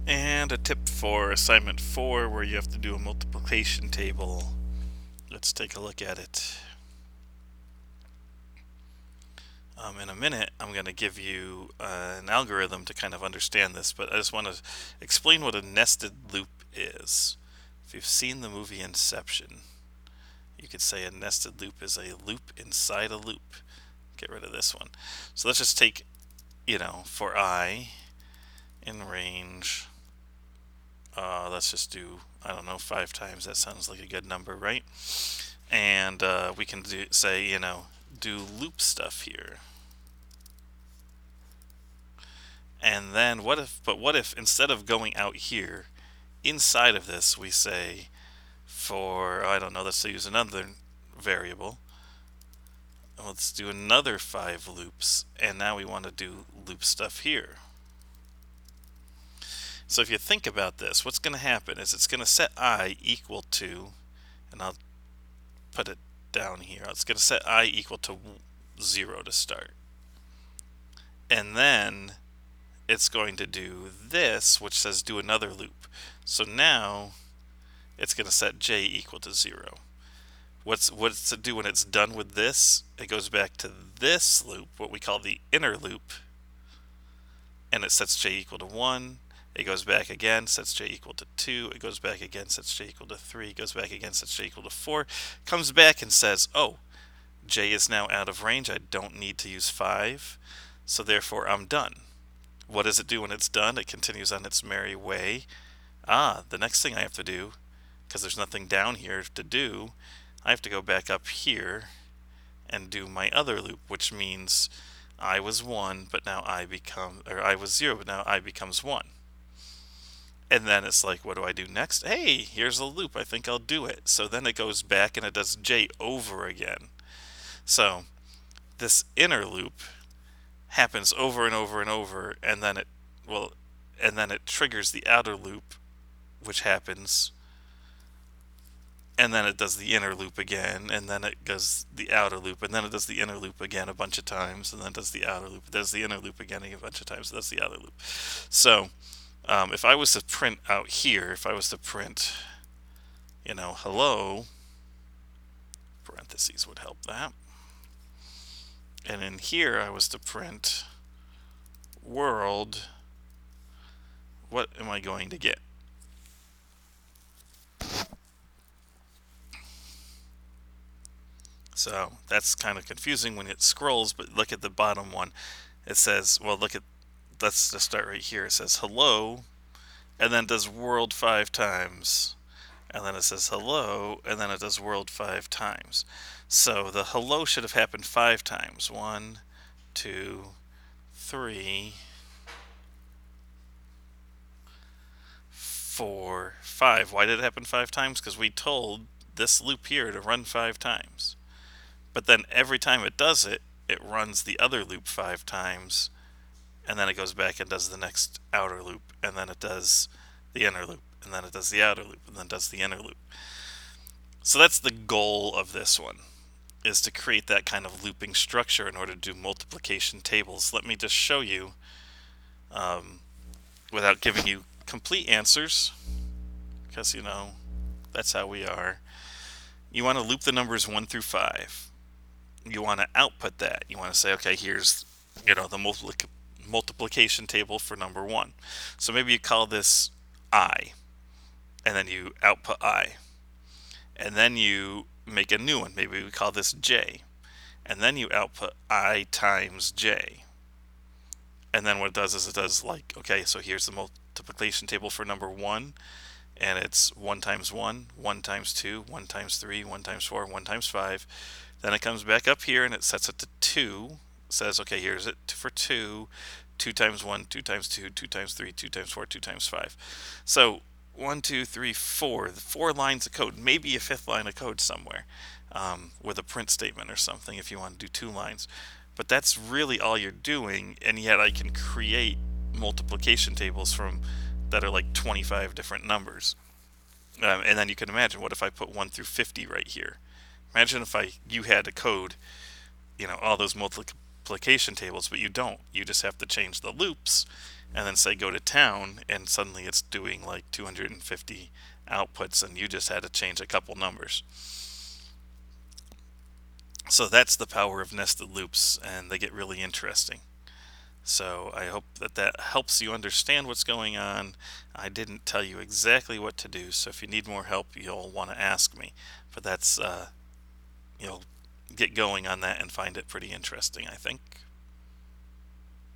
And a tip for assignment 4 where you have to do a multiplication table. Let's take a look at it. In a minute, I'm going to give you an algorithm to kind of understand this, but I just want to explain what a nested loop is. If you've seen the movie Inception, you could say a nested loop is a loop inside a loop. Get rid of this one. So let's just take, for I in range, let's just do, I don't know, 5 times. That sounds like a good number, right? And we can say, do loop stuff here. And then what if instead of going out here, inside of this we say for, I don't know, let's use another variable. Let's do another 5 loops, and now we want to do loop stuff here. So if you think about this, what's going to happen is it's going to set I equal to, and I'll put it down here, it's going to set I equal to 0 to start. And then it's going to do this, which says do another loop. So now it's going to set j equal to 0. What's it do when it's done with this? It goes back to this loop, what we call the inner loop, and it sets j equal to 1. It goes back again, sets j equal to 2. It goes back again, sets j equal to 3. It goes back again, sets j equal to 4. Comes back and says, oh, j is now out of range. I don't need to use 5, so therefore I'm done. What does it do when it's done? It continues on its merry way. The next thing I have to do, because there's nothing down here to do, I have to go back up here and do my other loop, which means I was 1, but now I was 0, but now I becomes 1. And then it's like, what do I do next? Hey, here's a loop. I think I'll do it. So then it goes back and it does j over again. So this inner loop happens over and over and over, and then it triggers the outer loop, which happens, and then it does the inner loop again, and then it does the outer loop, and then it does the inner loop again a bunch of times, and then it does the outer loop, it does the inner loop again a bunch of times, it does the outer loop. So if I was to print out here, if I was to print, hello, parentheses would help that. And in here I was to print world, what am I going to get? So that's kind of confusing when it scrolls, but look at the bottom one. It says, let's just start right here. It says hello, and then it does world 5 times. And then it says hello, and then it does world 5 times. So the hello should have happened 5 times. 1, 2, 3, 4, 5. Why did it happen 5 times? Because we told this loop here to run 5 times. But then every time it does it, it runs the other loop 5 times, and then it goes back and does the next outer loop, and then it does the inner loop, and then it does the outer loop, and then does the inner loop. So that's the goal of this one, is to create that kind of looping structure in order to do multiplication tables. Let me just show you, without giving you complete answers, because that's how we are. You want to loop the numbers 1 through 5. You want to output that. You want to say, okay, here's the multiplication table for number 1. So maybe you call this I, and then you output I, and then you make a new one. Maybe we call this J, and then you output I times J. And then what it does is it does okay, so here's the multiplication table for number 1, and it's 1 times 1, 1 times 2, 1 times 3, 1 times 4, 1 times 5. Then it comes back up here and it sets it to 2. Says, okay, here's it for 2. 2 times 1, 2 times 2, 2 times 3, 2 times 4, 2 times 5. So 1, 2, 3, 4. 4 lines of code. Maybe a 5th line of code somewhere with a print statement or something if you want to do 2 lines. But that's really all you're doing, and yet I can create multiplication tables that are like 25 different numbers. And then you can imagine, what if I put 1 through 50 right here? Imagine if you had to code, all those multiplication tables, but you don't. You just have to change the loops and then say go to town, and suddenly it's doing like 250 outputs, and you just had to change a couple numbers. So that's the power of nested loops, and they get really interesting. So I hope that that helps you understand what's going on. I didn't tell you exactly what to do, so if you need more help, you'll want to ask me. But that's you'll get going on that and find it pretty interesting, I think.